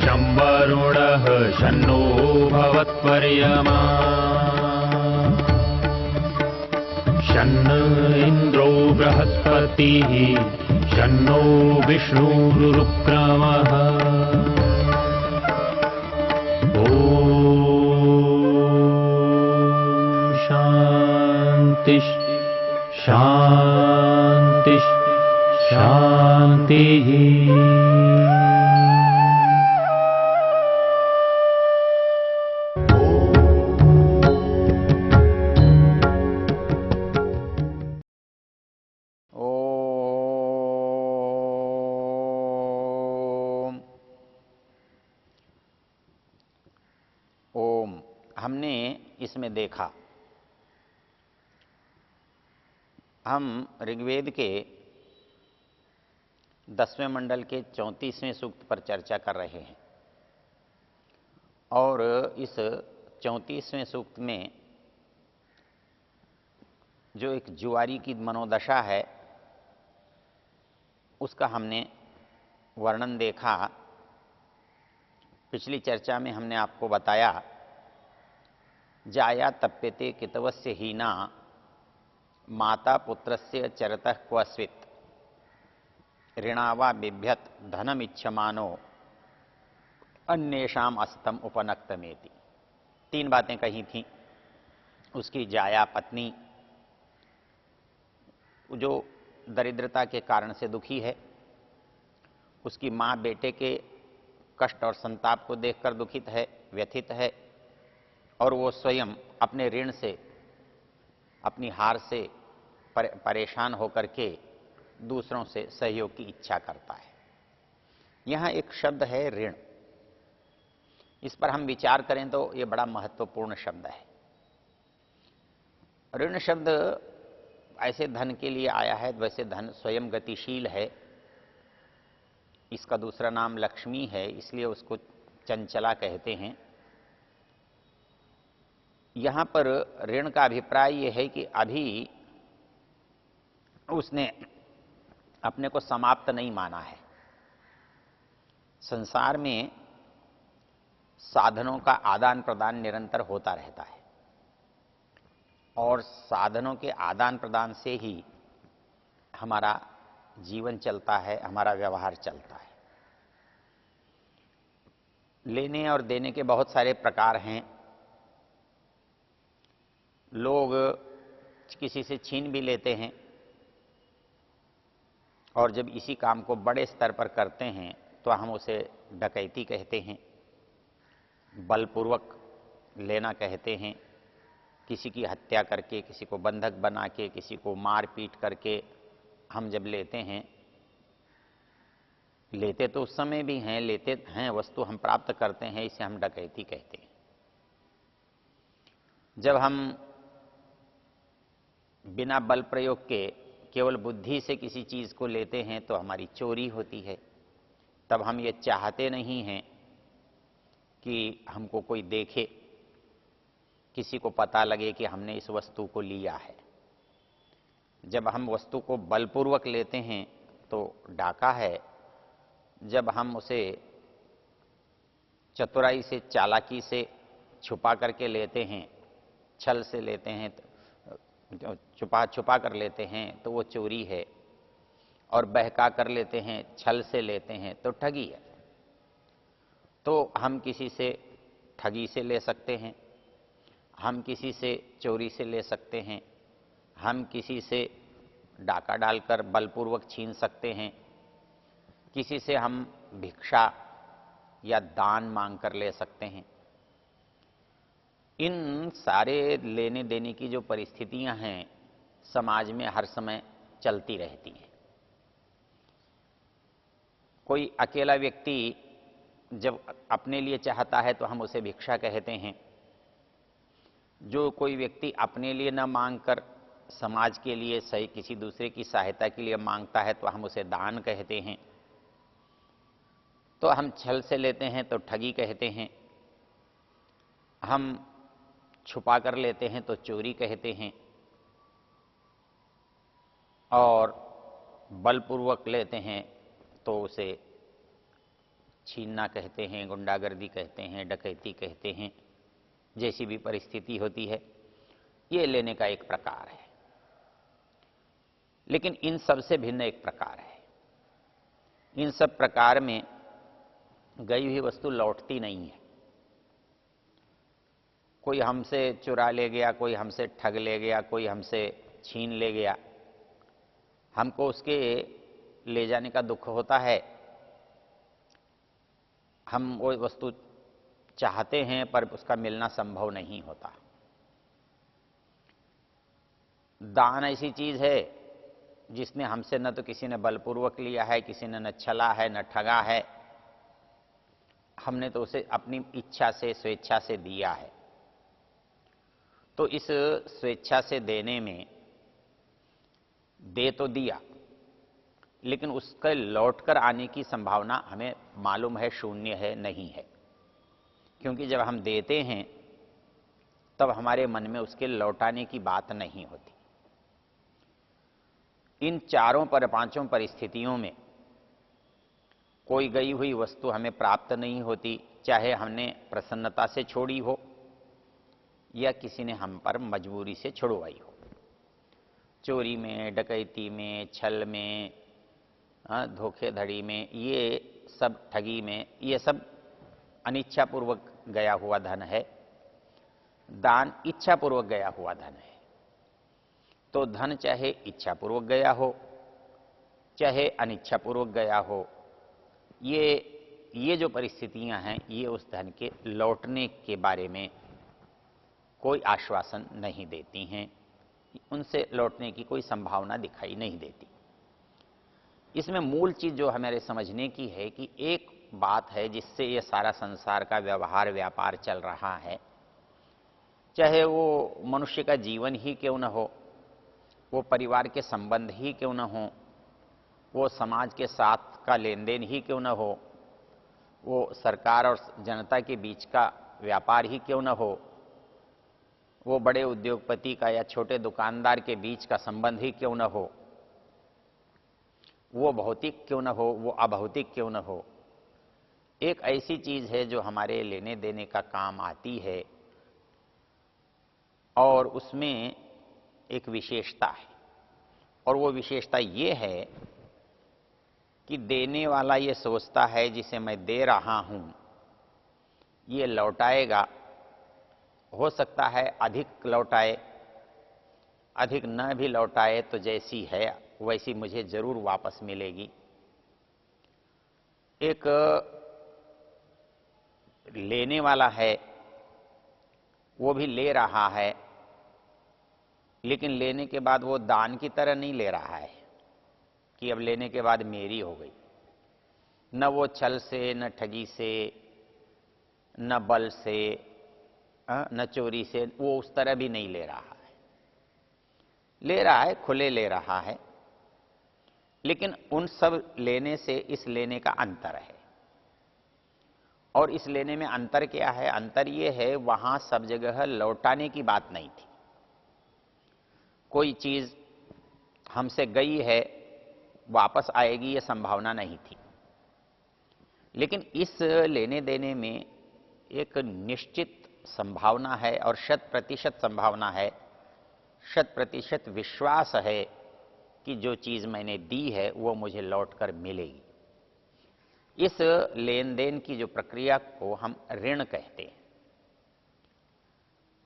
शं वरुणः शन्नो भवत्वर्यमा शन्न इन्द्रो बृहस्पतिः शन्नो विष्णुरुक्रमः ॐ शान्ति शान्ति शान्तिः। ओम। हमने इसमें देखा, हम ऋग्वेद के 10वें मंडल के 34वें सूक्त पर चर्चा कर रहे हैं और इस 34वें सूक्त में जो एक जुआरी की मनोदशा है उसका हमने वर्णन देखा। पिछली चर्चा में हमने आपको बताया, जाया तप्यते कितवस्य हीना माता पुत्रस्य चरतः क्वस्वित् ऋणावा बिभ्यत धनमिच्छमानो अन्येषाम अस्तम उपनक्तमेति। 3 बातें कही थीं। उसकी जाया पत्नी जो दरिद्रता के कारण से दुखी है, उसकी माँ बेटे के कष्ट और संताप को देखकर दुखित है, व्यथित है, और वो स्वयं अपने ऋण से, अपनी हार से परेशान होकर के दूसरों से सहयोग की इच्छा करता है। यहाँ एक शब्द है ऋण। इस पर हम विचार करें तो ये बड़ा महत्वपूर्ण शब्द है। ऋण शब्द ऐसे धन के लिए आया है, वैसे धन स्वयं गतिशील है। इसका दूसरा नाम लक्ष्मी है, इसलिए उसको चंचला कहते हैं। यहाँ पर ऋण का अभिप्राय यह है कि अभी उसने अपने को समाप्त नहीं माना है। संसार में साधनों का आदान प्रदान निरंतर होता रहता है और साधनों के आदान प्रदान से ही हमारा जीवन चलता है, हमारा व्यवहार चलता है। लेने और देने के बहुत सारे प्रकार हैं। लोग किसी से छीन भी लेते हैं और जब इसी काम को बड़े स्तर पर करते हैं तो हम उसे डकैती कहते हैं, बलपूर्वक लेना कहते हैं। किसी की हत्या करके, किसी को बंधक बना के, किसी को मार पीट करके हम जब लेते हैं, लेते तो उस समय भी हैं, लेते हैं, वस्तु हम प्राप्त करते हैं, इसे हम डकैती कहते हैं। जब हम बिना बल प्रयोग के केवल बुद्धि से किसी चीज को लेते हैं तो हमारी चोरी होती है। तब हम ये चाहते नहीं हैं कि हमको कोई देखे, किसी को पता लगे कि हमने इस वस्तु को लिया है। जब हम वस्तु को बलपूर्वक लेते हैं तो डाका है। जब हम उसे चतुराई से, चालाकी से छुपा करके लेते हैं, छल से लेते हैं, छुपा कर लेते हैं तो वो चोरी है। और बहका कर लेते हैं, छल से लेते हैं तो ठगी है। तो हम किसी से ठगी से ले सकते हैं, हम किसी से चोरी से ले सकते हैं, हम किसी से डाका डालकर बलपूर्वक छीन सकते हैं, किसी से हम भिक्षा या दान मांग कर ले सकते हैं। इन सारे लेने देने की जो परिस्थितियां हैं समाज में हर समय चलती रहती हैं। कोई अकेला व्यक्ति जब अपने लिए चाहता है तो हम उसे भिक्षा कहते हैं। जो कोई व्यक्ति अपने लिए न मांगकर समाज के लिए सही किसी दूसरे की सहायता के लिए मांगता है तो हम उसे दान कहते हैं। तो हम छल से लेते हैं तो ठगी कहते हैं, हम छुपा कर लेते हैं तो चोरी कहते हैं, और बलपूर्वक लेते हैं तो उसे छीनना कहते हैं, गुंडागर्दी कहते हैं, डकैती कहते हैं, जैसी भी परिस्थिति होती है, ये लेने का एक प्रकार है। लेकिन इन सब से भिन्न एक प्रकार है। इन सब प्रकार में गई हुई वस्तु लौटती नहीं है। कोई हमसे चुरा ले गया, कोई हमसे ठग ले गया, कोई हमसे छीन ले गया, हमको उसके ले जाने का दुख होता है। हम वो वस्तु चाहते हैं पर उसका मिलना संभव नहीं होता। दान ऐसी चीज है जिसने हमसे न तो किसी ने बलपूर्वक लिया है, किसी ने न छला है, न ठगा है, हमने तो उसे अपनी इच्छा से, स्वेच्छा से दिया है। तो इस स्वेच्छा से देने में दे तो दिया, लेकिन उसके लौटकर आने की संभावना हमें मालूम है शून्य है, नहीं है। क्योंकि जब हम देते हैं तब हमारे मन में उसके लौटाने की बात नहीं होती। इन चारों पर पांचों परिस्थितियों में कोई गई हुई वस्तु हमें प्राप्त नहीं होती, चाहे हमने प्रसन्नता से छोड़ी हो या किसी ने हम पर मजबूरी से छुड़वाई हो। चोरी में, डकैती में, छल में, धोखेधड़ी में, ये सब ठगी में, ये सब अनिच्छापूर्वक गया हुआ धन है। दान इच्छापूर्वक गया हुआ धन है। तो धन चाहे इच्छापूर्वक गया हो, चाहे अनिच्छापूर्वक गया हो, ये जो परिस्थितियां हैं, ये उस धन के लौटने के बारे में कोई आश्वासन नहीं देती हैं। उनसे लौटने की कोई संभावना दिखाई नहीं देती। इसमें मूल चीज जो हमारे समझने की है कि एक बात है जिससे ये सारा संसार का व्यवहार व्यापार चल रहा है, चाहे वो मनुष्य का जीवन ही क्यों न हो, वो परिवार के संबंध ही क्यों न हो, वो समाज के साथ का लेन देन ही क्यों न हो, वो सरकार और जनता के बीच का व्यापार ही क्यों न हो, वो बड़े उद्योगपति का या छोटे दुकानदार के बीच का संबंध ही क्यों न हो, वो भौतिक क्यों न हो, वो अभौतिक क्यों न हो, एक ऐसी चीज है जो हमारे लेने देने का काम आती है। और उसमें एक विशेषता है, और वो विशेषता ये है कि देने वाला ये सोचता है जिसे मैं दे रहा हूं ये लौटाएगा। हो सकता है अधिक लौटाए, अधिक न भी लौटाए तो जैसी है वैसी मुझे जरूर वापस मिलेगी। एक लेने वाला है, वो भी ले रहा है, लेकिन लेने के बाद वो दान की तरह नहीं ले रहा है कि अब लेने के बाद मेरी हो गई। न वो छल से, न ठगी से, न बल से, न चोरी से, वो उस तरह भी नहीं ले रहा है। ले रहा है, खुले ले रहा है, लेकिन उन सब लेने से इस लेने का अंतर है। और इस लेने में अंतर क्या है? अंतर ये है, वहां सब जगह लौटाने की बात नहीं थी। कोई चीज हमसे गई है, वापस आएगी ये संभावना नहीं थी। लेकिन इस लेने देने में एक निश्चित संभावना है और 100% संभावना है, 100% विश्वास है कि जो चीज मैंने दी है वो मुझे लौटकर मिलेगी। इस लेन देन की जो प्रक्रिया को हम ऋण कहते हैं।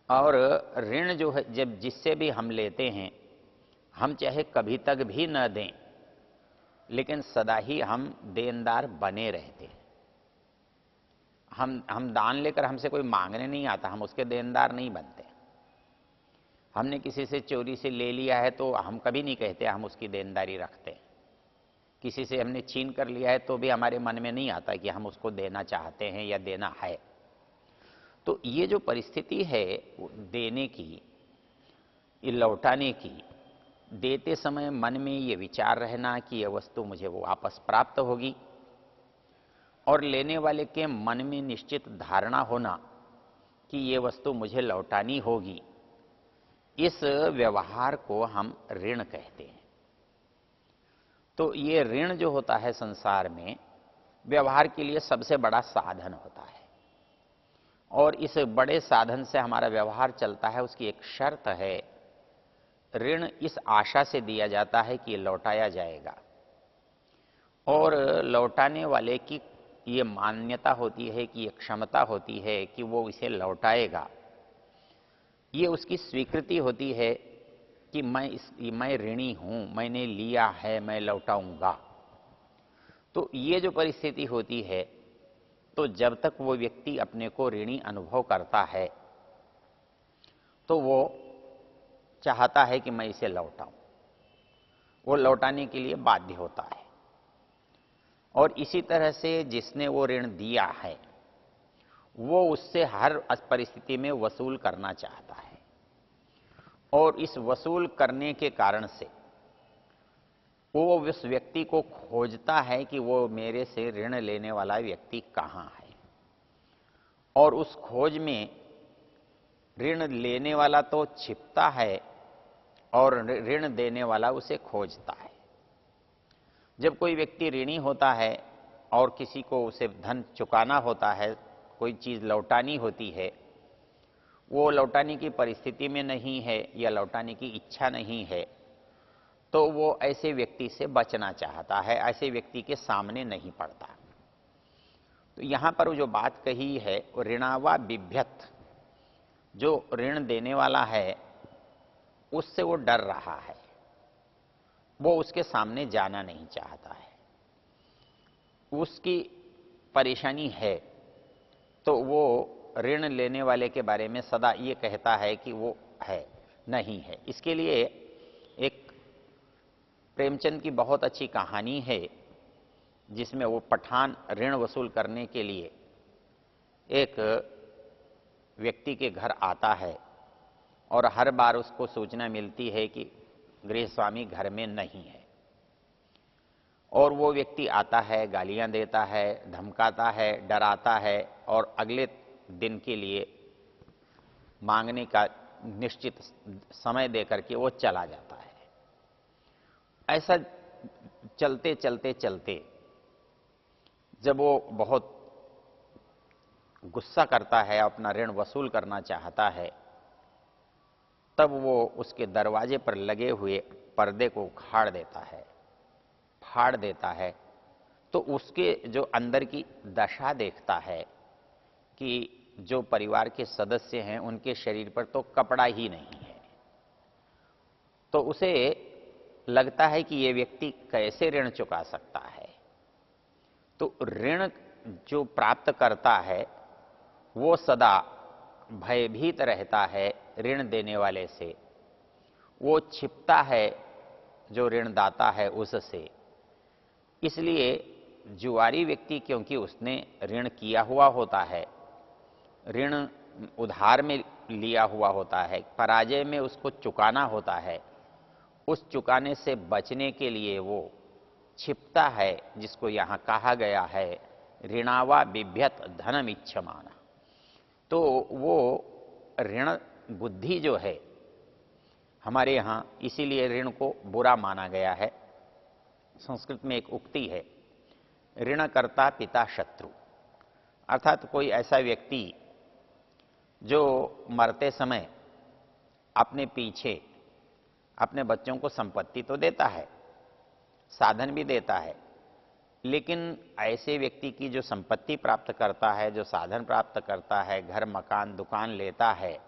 और ऋण जो है, जब जिससे भी हम लेते हैं, हम चाहे कभी तक भी न दें, लेकिन सदा ही हम देनदार बने रहते हैं। हम दान लेकर हमसे कोई मांगने नहीं आता, हम उसके देनदार नहीं बनते। हमने किसी से चोरी से ले लिया है तो हम कभी नहीं कहते हम उसकी देनदारी रखते। किसी से हमने छीन कर लिया है तो भी हमारे मन में नहीं आता कि हम उसको देना चाहते हैं या देना है। तो ये जो परिस्थिति है देने की, ये लौटाने की, देते समय मन में ये विचार रहना कि यह वस्तु मुझे वो वापस प्राप्त होगी, और लेने वाले के मन में निश्चित धारणा होना कि ये वस्तु मुझे लौटानी होगी, इस व्यवहार को हम ऋण कहते हैं। तो ये ऋण जो होता है संसार में, व्यवहार के लिए सबसे बड़ा साधन होता है, और इस बड़े साधन से हमारा व्यवहार चलता है। उसकी एक शर्त है, ऋण इस आशा से दिया जाता है कि ये लौटाया जाएगा, और लौटाने वाले की ये मान्यता होती है कि ये क्षमता होती है कि वो इसे लौटाएगा। ये उसकी स्वीकृति होती है कि मैं ऋणी हूं, मैंने लिया है, मैं लौटाऊंगा। तो ये जो परिस्थिति होती है, तो जब तक वो व्यक्ति अपने को ऋणी अनुभव करता है तो वो चाहता है कि मैं इसे लौटाऊं, वो लौटाने के लिए बाध्य होता है। और इसी तरह से जिसने वो ऋण दिया है वो उससे हर परिस्थिति में वसूल करना चाहता है, और इस वसूल करने के कारण से वो उस व्यक्ति को खोजता है कि वो मेरे से ऋण लेने वाला व्यक्ति कहाँ है, और उस खोज में ऋण लेने वाला तो छिपता है और ऋण देने वाला उसे खोजता है। जब कोई व्यक्ति ऋणी होता है और किसी को उसे धन चुकाना होता है, कोई चीज लौटानी होती है, वो लौटाने की परिस्थिति में नहीं है या लौटाने की इच्छा नहीं है, तो वो ऐसे व्यक्ति से बचना चाहता है, ऐसे व्यक्ति के सामने नहीं पड़ता। तो यहां पर जो बात कही है वो ऋणावा बिभ्यत, जो ऋण देने वाला है उससे वो डर रहा है, वो उसके सामने जाना नहीं चाहता है, उसकी परेशानी है, तो वो ऋण लेने वाले के बारे में सदा ये कहता है कि वो है, नहीं है। इसके लिए एक प्रेमचंद की बहुत अच्छी कहानी है जिसमें वो पठान ऋण वसूल करने के लिए एक व्यक्ति के घर आता है, और हर बार उसको सूचना मिलती है कि गृहस्वामी घर में नहीं है, और वो व्यक्ति आता है, गालियां देता है, धमकाता है, डराता है, और अगले दिन के लिए मांगने का निश्चित समय देकर के वो चला जाता है। ऐसा चलते चलते चलते जब वो बहुत गुस्सा करता है, अपना ऋण वसूल करना चाहता है, तब वो उसके दरवाजे पर लगे हुए पर्दे को उखाड़ देता है, फाड़ देता है, तो उसके जो अंदर की दशा देखता है कि जो परिवार के सदस्य हैं उनके शरीर पर तो कपड़ा ही नहीं है। तो उसे लगता है कि ये व्यक्ति कैसे ऋण चुका सकता है। तो ऋण जो प्राप्त करता है वो सदा भयभीत रहता है ऋण देने वाले से, वो छिपता है जो ऋणदाता है उससे। इसलिए जुआरी व्यक्ति, क्योंकि उसने ऋण किया हुआ होता है, ऋण उधार में लिया हुआ होता है, पराजय में उसको चुकाना होता है, उस चुकाने से बचने के लिए वो छिपता है, जिसको यहां कहा गया है ऋणावा बिभ्यत धनम इच्छमाना। तो वो ऋण बुद्धि जो है हमारे यहां, इसीलिए ऋण को बुरा माना गया है। संस्कृत में एक उक्ति है, ऋणकर्ता पिता शत्रु, अर्थात कोई ऐसा व्यक्ति जो मरते समय अपने पीछे अपने बच्चों को संपत्ति तो देता है, साधन भी देता है, लेकिन ऐसे व्यक्ति की जो संपत्ति प्राप्त करता है, जो साधन प्राप्त करता है, घर मकान दुकान लेता है,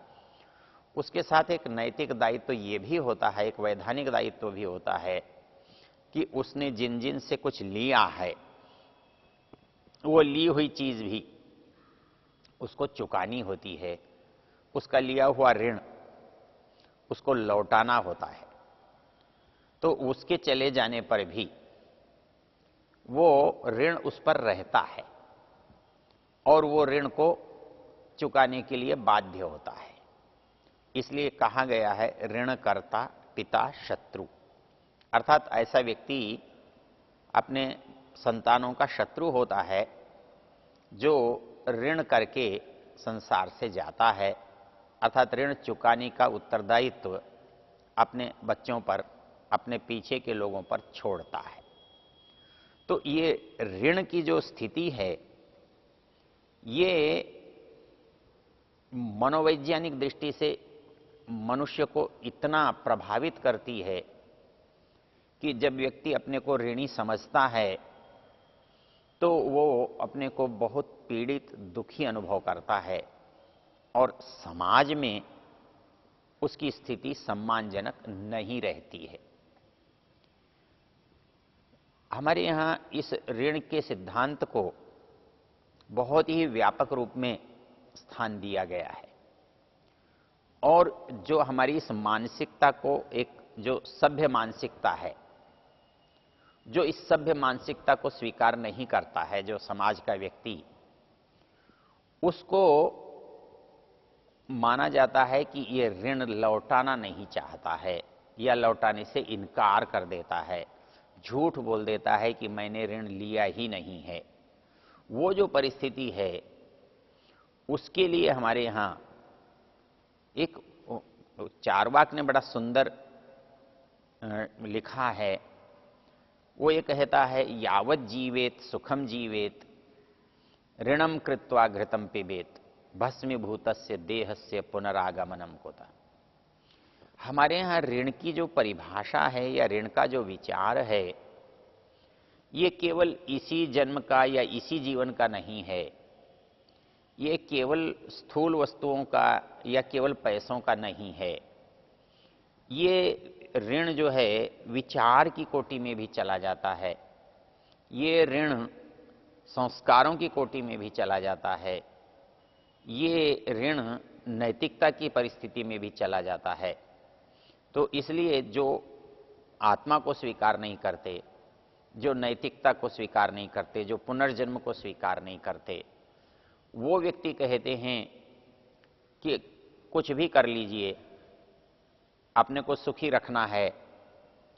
उसके साथ एक नैतिक दायित्व ये भी होता है, एक वैधानिक दायित्व भी होता है कि उसने जिन जिन से कुछ लिया है वो ली हुई चीज भी उसको चुकानी होती है, उसका लिया हुआ ऋण उसको लौटाना होता है। तो उसके चले जाने पर भी वो ऋण उस पर रहता है और वो ऋण को चुकाने के लिए बाध्य होता है। इसलिए कहा गया है ऋणकर्ता पिता शत्रु, अर्थात ऐसा व्यक्ति अपने संतानों का शत्रु होता है जो ऋण करके संसार से जाता है, अर्थात ऋण चुकाने का उत्तरदायित्व अपने बच्चों पर, अपने पीछे के लोगों पर छोड़ता है। तो ये ऋण की जो स्थिति है, ये मनोवैज्ञानिक दृष्टि से मनुष्य को इतना प्रभावित करती है कि जब व्यक्ति अपने को ऋणी समझता है तो वो अपने को बहुत पीड़ित, दुखी अनुभव करता है और समाज में उसकी स्थिति सम्मानजनक नहीं रहती है। हमारे यहां इस ऋण के सिद्धांत को बहुत ही व्यापक रूप में स्थान दिया गया है और जो हमारी इस मानसिकता को, एक जो सभ्य मानसिकता है, जो इस सभ्य मानसिकता को स्वीकार नहीं करता है, जो समाज का व्यक्ति, उसको माना जाता है कि ये ऋण लौटाना नहीं चाहता है या लौटाने से इनकार कर देता है, झूठ बोल देता है कि मैंने ऋण लिया ही नहीं है। वो जो परिस्थिति है उसके लिए हमारे यहां एक चार्वाक ने बड़ा सुंदर लिखा है। वो ये कहता है, यावत जीवेत सुखम जीवेत ऋणम कृत्वा घृतम पिबेत भस्मीभूतस्य देहस्य पुनरागमनम कोता। हमारे यहां ऋण की जो परिभाषा है या ऋण का जो विचार है, ये केवल इसी जन्म का या इसी जीवन का नहीं है, ये केवल स्थूल वस्तुओं का या केवल पैसों का नहीं है। ये ऋण जो है विचार की कोटि में भी चला जाता है, ये ऋण संस्कारों की कोटि में भी चला जाता है, ये ऋण नैतिकता की परिस्थिति में भी चला जाता है। तो इसलिए जो आत्मा को स्वीकार नहीं करते, जो नैतिकता को स्वीकार नहीं करते, जो पुनर्जन्म को स्वीकार नहीं करते, वो व्यक्ति कहते हैं कि कुछ भी कर लीजिए, अपने को सुखी रखना है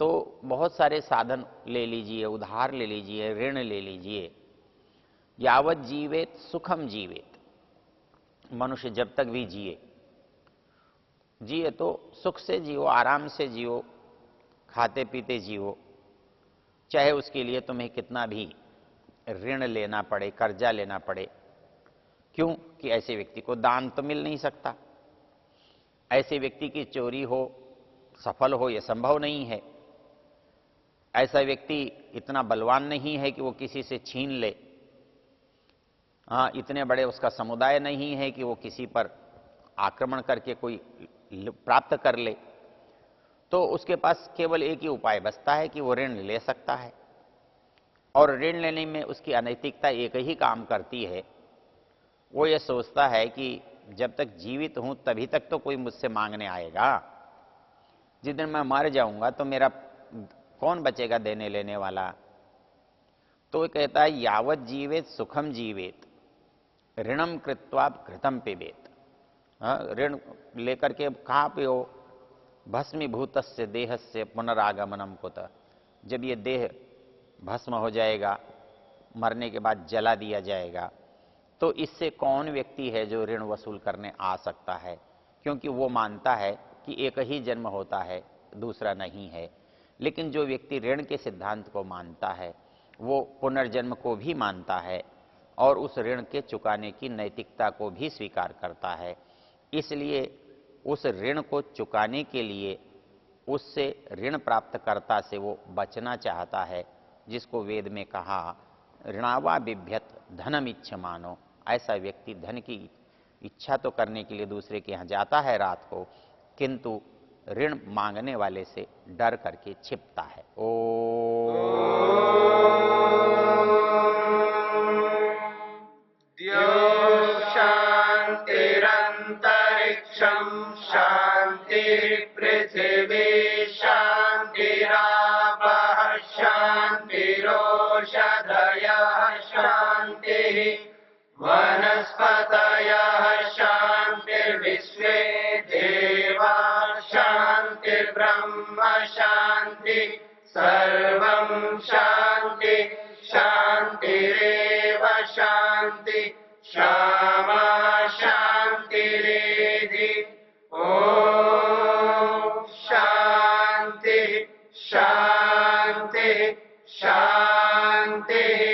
तो बहुत सारे साधन ले लीजिए, उधार ले लीजिए, ऋण ले लीजिए। यावत जीवेत सुखम जीवेत, मनुष्य जब तक भी जिए तो सुख से जियो, आराम से जियो, खाते पीते जियो, चाहे उसके लिए तुम्हें कितना भी ऋण लेना पड़े, कर्जा लेना पड़े। क्यों? कि ऐसे व्यक्ति को दान तो मिल नहीं सकता, ऐसे व्यक्ति की चोरी हो, सफल हो, यह संभव नहीं है। ऐसा व्यक्ति इतना बलवान नहीं है कि वो किसी से छीन ले। हाँ, इतने बड़े उसका समुदाय नहीं है कि वो किसी पर आक्रमण करके कोई प्राप्त कर ले। तो उसके पास केवल एक ही उपाय बचता है कि वो ऋण ले सकता है, और ऋण लेने में उसकी अनैतिकता एक ही काम करती है। वो ये सोचता है कि जब तक जीवित हूं तभी तक तो कोई मुझसे मांगने आएगा, जिस दिन मैं मर जाऊंगा तो मेरा कौन बचेगा देने लेने वाला। तो वो कहता है, यावत जीवेत सुखम जीवेत ऋणम कृत्वा घृतम पिबेत। ऋण लेकर के खा पियो, भस्मीभूतस्य देहस्य पुनरागमनम कुत। जब ये देह भस्म हो जाएगा, मरने के बाद जला दिया जाएगा, तो इससे कौन व्यक्ति है जो ऋण वसूल करने आ सकता है? क्योंकि वो मानता है कि एक ही जन्म होता है, दूसरा नहीं है। लेकिन जो व्यक्ति ऋण के सिद्धांत को मानता है, वो पुनर्जन्म को भी मानता है और उस ऋण के चुकाने की नैतिकता को भी स्वीकार करता है। इसलिए उस ऋण को चुकाने के लिए उससे ऋण प्राप्तकर्ता से वो बचना चाहता है, जिसको वेद में कहा ऋणावा बिभ्यत धनम इच्छमानो। ऐसा व्यक्ति धन की इच्छा तो करने के लिए दूसरे के यहाँ जाता है रात को, किंतु ऋण मांगने वाले से डर करके छिपता है। शांतिरंतरिक्षम शांति पृथिवी शांतिरापः शांतिरोषधयः शांति वनस्पतयः शांतिर्विश्वे देवा शांतिर्ब्रह्म शांति सर्वं शांति शांतिरेव शांति क्षमा शांतिरेधि। ओम शांति शांति शान्तिः